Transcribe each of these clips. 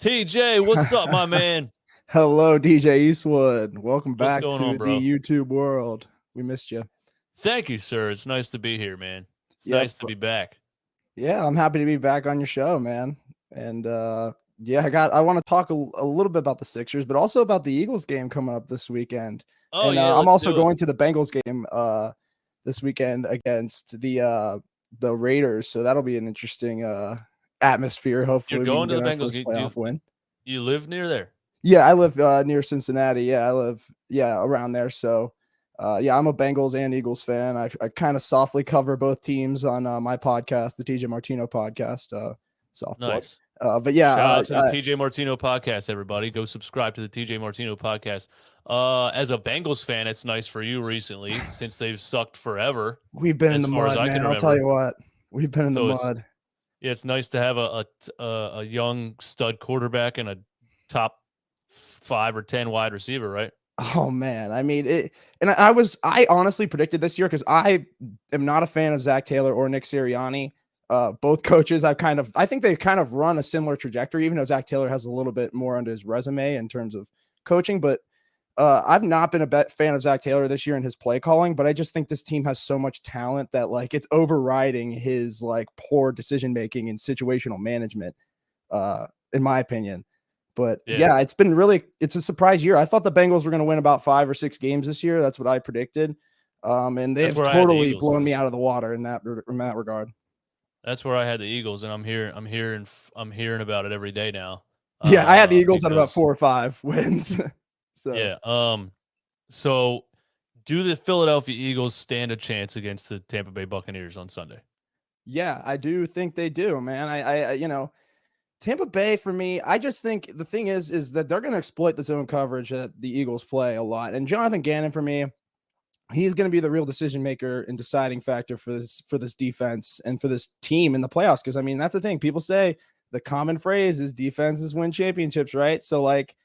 TJ, what's up, my man? Hello, DJ Eastwood. Welcome What's back going to on, bro? the YouTube world. We missed you. Thank you, sir. It's nice to be here, man. It's Yep. nice to be back. Yeah, I'm happy to be back on your show, man. And yeah, I want to talk a little bit about the Sixers, but also about the Eagles game coming up this weekend. Oh, And yeah, I'm let's also do it. going to the Bengals game this weekend against the Raiders. So that'll be an interesting atmosphere. Hopefully, You're we going can to the get our Bengals first game. playoff win. You live near there? Yeah, I live near Cincinnati. Yeah, I live around there. So yeah, I'm a Bengals and Eagles fan. I kind of softly cover both teams on my podcast, the TJ Martino podcast. Soft Nice. plug. But yeah, Shout out to the TJ Martino podcast, everybody. Go subscribe to the TJ Martino podcast. As a Bengals fan, it's nice for you recently since they've sucked forever. We've been in the far as mud, I can man. I'll tell you remember. what, we've been in the So mud. it's nice to have a young stud quarterback and a top 5 or 10 wide receiver, right? Oh man, I mean it, and I honestly predicted this year because I am not a fan of Zach Taylor or Nick Sirianni. Both coaches, I think they kind of run a similar trajectory, even though Zach Taylor has a little bit more under his resume in terms of coaching. But I've not been a fan of Zach Taylor this year in his play calling, but I just think this team has so much talent that like it's overriding his like poor decision making and situational management, in my opinion. But yeah, it's a surprise year. I thought the Bengals were going to win about 5 or 6 games this year. That's what I predicted. And they've totally blown me out of the water in that regard. That's where I had the Eagles, and I'm hearing about it every day now. Yeah, I had the Eagles at about 4 or 5 wins. So yeah. So do the Philadelphia Eagles stand a chance against the Tampa Bay Buccaneers on Sunday? Yeah, I do think they do, man. I you know, Tampa Bay, for me, I just think the thing is that they're going to exploit the zone coverage that the Eagles play a lot. And Jonathan Gannon, for me, he's going to be the real decision maker and deciding factor for this defense and for this team in the playoffs. Because, I mean, that's the thing. People say the common phrase is defenses win championships, right? So, like,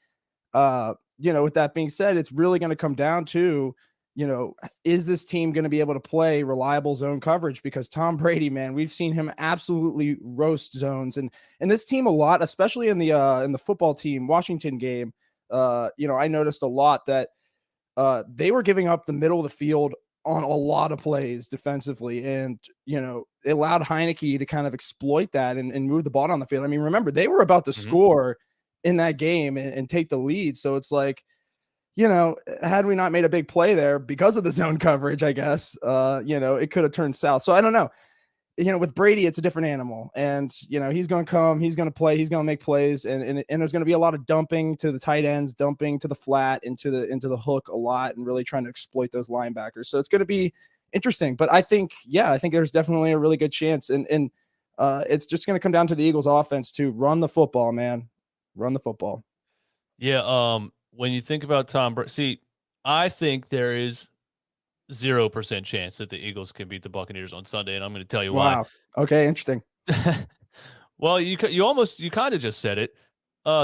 with that being said, it's really going to come down to, is this team going to be able to play reliable zone coverage? Because Tom Brady, man, we've seen him absolutely roast zones and this team a lot, especially in the football team Washington game. I noticed a lot that they were giving up the middle of the field on a lot of plays defensively, and it allowed Heineke to kind of exploit that and move the ball down the field. I mean, remember they were about to score in that game and take the lead, so it's like, had we not made a big play there because of the zone coverage, I guess, it could have turned south. So I don't know. With Brady, it's a different animal, and he's going to come, he's going to play, he's going to make plays, and there's going to be a lot of dumping to the tight ends, dumping to the flat, into the hook a lot, and really trying to exploit those linebackers. So it's going to be interesting. But I think there's definitely a really good chance, and it's just going to come down to the Eagles' offense to run the football, man, run the football. Yeah. When you think about Tom Brady, see, I think there is 0% chance that the Eagles can beat the Buccaneers on Sunday, and I'm going to tell you why. Wow. Okay, interesting. Well, you kind of just said it.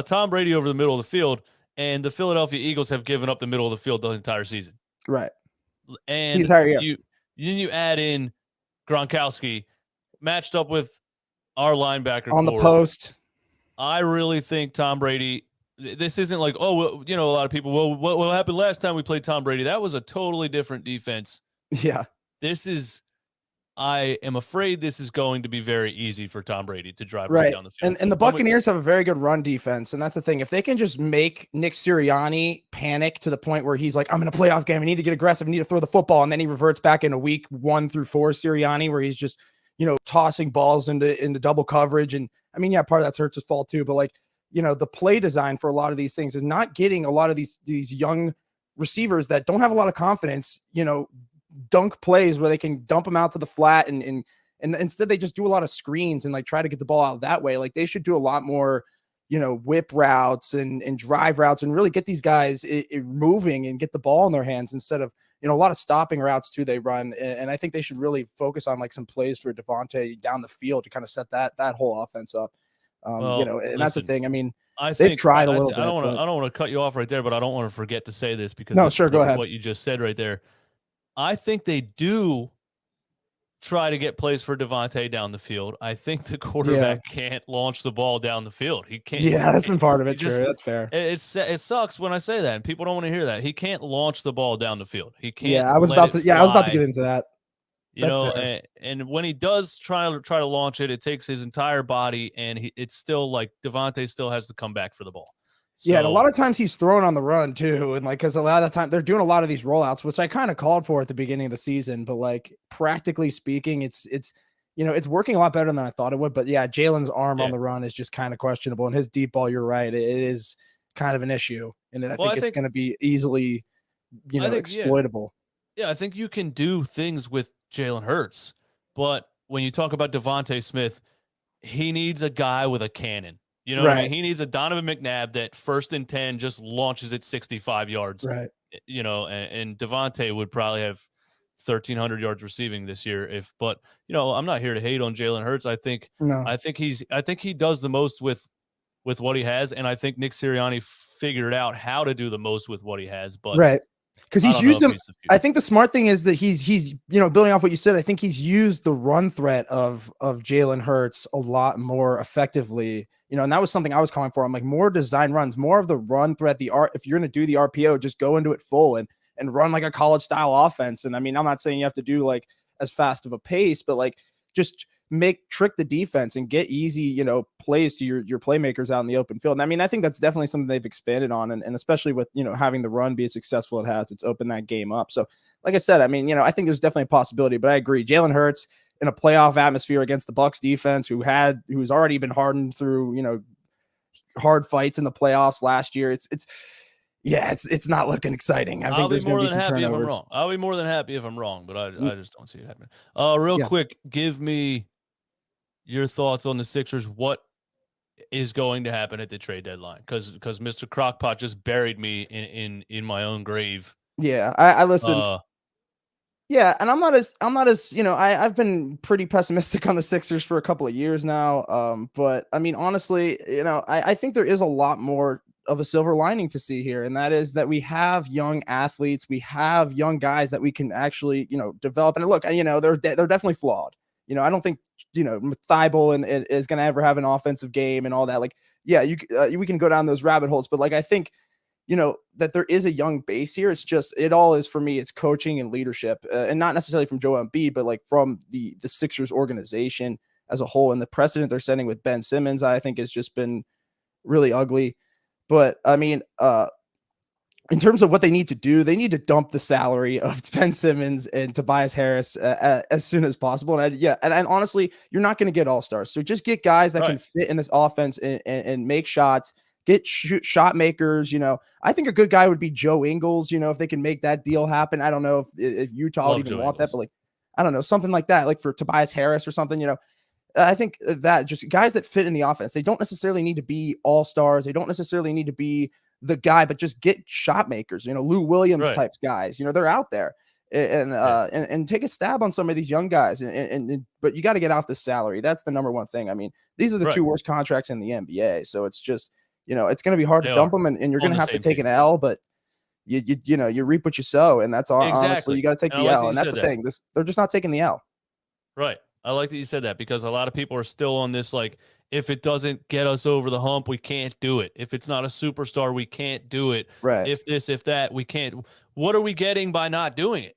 Tom Brady over the middle of the field, and the Philadelphia Eagles have given up the middle of the field the entire season. Right. And the entire year. You add in Gronkowski matched up with our linebacker on core. The post. I really think Tom Brady. This isn't like, a lot of people, what happened last time we played Tom Brady? That was a totally different defense. Yeah. I am afraid this is going to be very easy for Tom Brady to drive right down the field. And the Buccaneers have a very good run defense, and that's the thing. If they can just make Nick Sirianni panic to the point where he's like, I'm in a playoff game, I need to get aggressive, I need to throw the football, and then he reverts back into week 1 through 4 Sirianni, where he's just, tossing balls into double coverage. And I mean, yeah, part of that's Hurts' fault too, but like, the play design for a lot of these things is not getting a lot of these young receivers that don't have a lot of confidence, dunk plays where they can dump them out to the flat and instead they just do a lot of screens and like try to get the ball out that way. Like they should do a lot more, whip routes and drive routes and really get these guys moving and get the ball in their hands instead of, a lot of stopping routes too they run. And I think they should really focus on like some plays for Devontae down the field to kind of set that whole offense up. And that's the thing. I mean, they've tried a little bit. I don't want to cut you off right there, but I don't want to forget to say this because no, sure, go ahead. What you just said right there. I think they do try to get plays for Devontae down the field. I think the Yeah. quarterback can't launch the ball down the field. He can't. Yeah, that's been part of He it. just True. That's fair. it sucks when I say that, and people don't want to hear that. He can't launch the ball down the field. He can't Yeah, I was let about it to. Yeah, I was about to get fly. into that. You That's know, fair. and when he does try to launch it, it takes his entire body, and it's still like Devontae still has to come back for the ball. Yeah, and a So lot of times he's thrown on the run too, and like because a lot of the time they're doing a lot of these rollouts, which I kind of called for at the beginning of the season. But like practically speaking, it's it's working a lot better than I thought it would. But yeah, Jalen's arm on yeah. the run is just kind of questionable, and his deep ball, you're right, it is kind of an issue, and I Well, think it's going to be easily I think exploitable. yeah, I think you can do things with Jalen Hurts, but when you talk about Devontae Smith, he needs a guy with a cannon. You know what I mean? Right, He needs a Donovan McNabb that 1st and 10 just launches it 65 yards. right. You know, and Devontae would probably have 1,300 yards receiving this year. But I'm not here to hate on Jalen Hurts. No, I think he does the most with what he has, and I think Nick Sirianni figured out how to do the most with what he has. But right. Because I he's don't know used if him. he's the I future. think the smart thing is that he's building off what you said. I think he's used the run threat of Jalen Hurts a lot more effectively. And that was something I was calling for. I'm like more design runs, more of the run threat. If you're going to do the RPO, just go into it full and run like a college style offense. And I mean, I'm not saying you have to do like as fast of a pace, but like just trick the defense and get easy, plays to your playmakers out in the open field. And I mean, I think that's definitely something they've expanded on. And especially with, having the run be as successful it has, it's opened that game up. So like I said, I mean, I think there's definitely a possibility, but I agree. Jalen Hurts in a playoff atmosphere against the Bucs defense, who's already been hardened through, hard fights in the playoffs last year. It's not looking exciting. I think I'll be there's going more to be than some happy if I'm turnovers. wrong. I'll be more than happy if I'm wrong, but Mm, I just don't see it happening. Real Yeah. quick, give me your thoughts on the Sixers. What is going to happen at the trade deadline? Because Mr. Crockpot just buried me in my own grave. Yeah. I listened. Uh, Yeah, and I'm not as I've been pretty pessimistic on the Sixers for a couple of years now. But I mean, honestly, I think there is a lot more of a silver lining to see here, and that is that we have young athletes, we have young guys that we can actually, develop. And look, they're definitely flawed. I don't think Thibault and is going to ever have an offensive game and all that. Like, yeah, we can go down those rabbit holes, but like I think that there is a young base here. It's just, it all is for me, it's coaching and leadership, and not necessarily from Joel Embiid, but like from the Sixers organization as a whole. And the precedent they're setting with Ben Simmons, I think has just been really ugly. But I mean, in terms of what they need to do, they need to dump the salary of Ben Simmons and Tobias Harris as soon as possible. And honestly, you're not going to get all-stars. So just get guys that right. can fit in this offense and make shots. Get shot makers. I think a good guy would be Joe Ingles. If they can make that deal happen. I don't know if Utah would Love even Joe want that, Ingles. but like, I don't know, something like that, like for Tobias Harris or something. I think that just guys that fit in the offense. They don't necessarily need to be all stars. They don't necessarily need to be the guy, but just get shot makers. Lou Williams Right. types guys. They're out there. And take a stab on some of these young guys, but you got to get off the salary. That's the number one thing. I mean, these are the Right. two worst contracts in the NBA, so it's just it's going to be hard They to dump are them, and you're on going to the have to same take team. an L, but you reap what you sow, and that's honestly Exactly. you got to take And I the like L, that you and that's said the that. thing. They're just not taking the L. Right. I like that you said that, because a lot of people are still on this, like, if it doesn't get us over the hump, we can't do it. If it's not a superstar, we can't do it. Right. If this, if that, we can't. What are we getting by not doing it?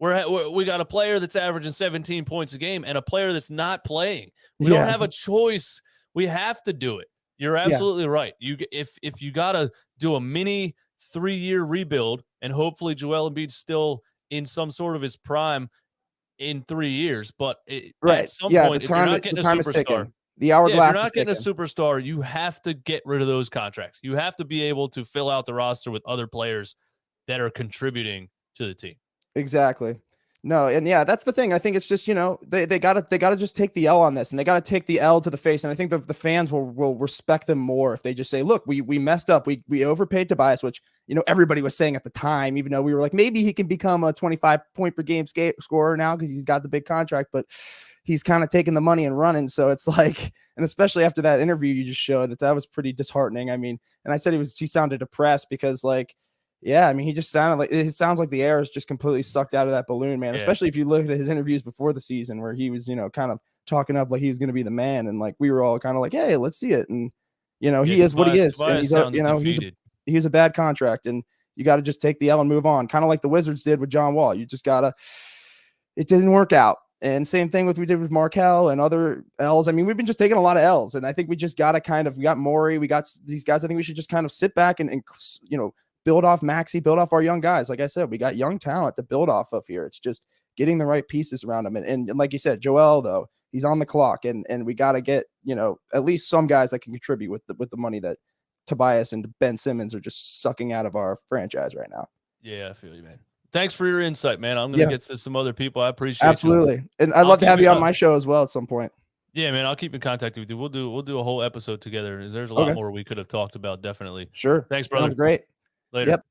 We got a player that's averaging 17 points a game and a player that's not playing. We don't have a choice. We have to do it. You're absolutely right. If you got to do a mini 3-year rebuild, and hopefully Joel Embiid's still in some sort of his prime in 3 years, but Right. at some Yeah, point, if you're not getting the a time is superstar, ticking. The yeah, if you're hourglass is not getting a ticking. superstar, you have to get rid of those contracts. You have to be able to fill out the roster with other players that are contributing to the team. Exactly. No, and yeah, that's the thing. I think it's just, they gotta just take the L on this, and they gotta take the L to the face. And I think the fans will respect them more if they just say, look, we messed up. We overpaid Tobias, which, everybody was saying at the time, even though we were like, maybe he can become a 25 point per game scorer now because he's got the big contract, but he's kind of taking the money and running. So it's like, and especially after that interview you just showed, that was pretty disheartening. I mean, and I said he sounded depressed because, like, Yeah, I mean, he just sounded like it sounds like the air is just completely sucked out of that balloon, man. Yeah. Especially if you look at his interviews before the season where he was, kind of talking up like he was going to be the man, and like we were all kind of like, hey, let's see it. And he is what he is, and Tobias sounds defeated. he's a bad contract, and you got to just take the L and move on, kind of like the Wizards did with John Wall. You just gotta. It didn't work out. And same thing we did with Markelle and other L's. I mean, we've been just taking a lot of L's, and I think we just got to we got Morey, we got these guys. I think we should just kind of sit back and build off Maxey, build off our young guys. Like I said, we got young talent to build off of here. It's just getting the right pieces around him. And like you said, Joel, though, he's on the clock, and we got to get, at least some guys that can contribute with the money that Tobias and Ben Simmons are just sucking out of our franchise right now. Yeah, I feel you, man. Thanks for your insight, man. I'm going to get to some other people. I appreciate it. Absolutely. And I'd love to have you on my show as well at some point. Yeah, man, I'll keep in contact with you. We'll do a whole episode together. There's a lot more we could have talked about, definitely. Sure. Thanks, brother. Sounds great. Later. Yep.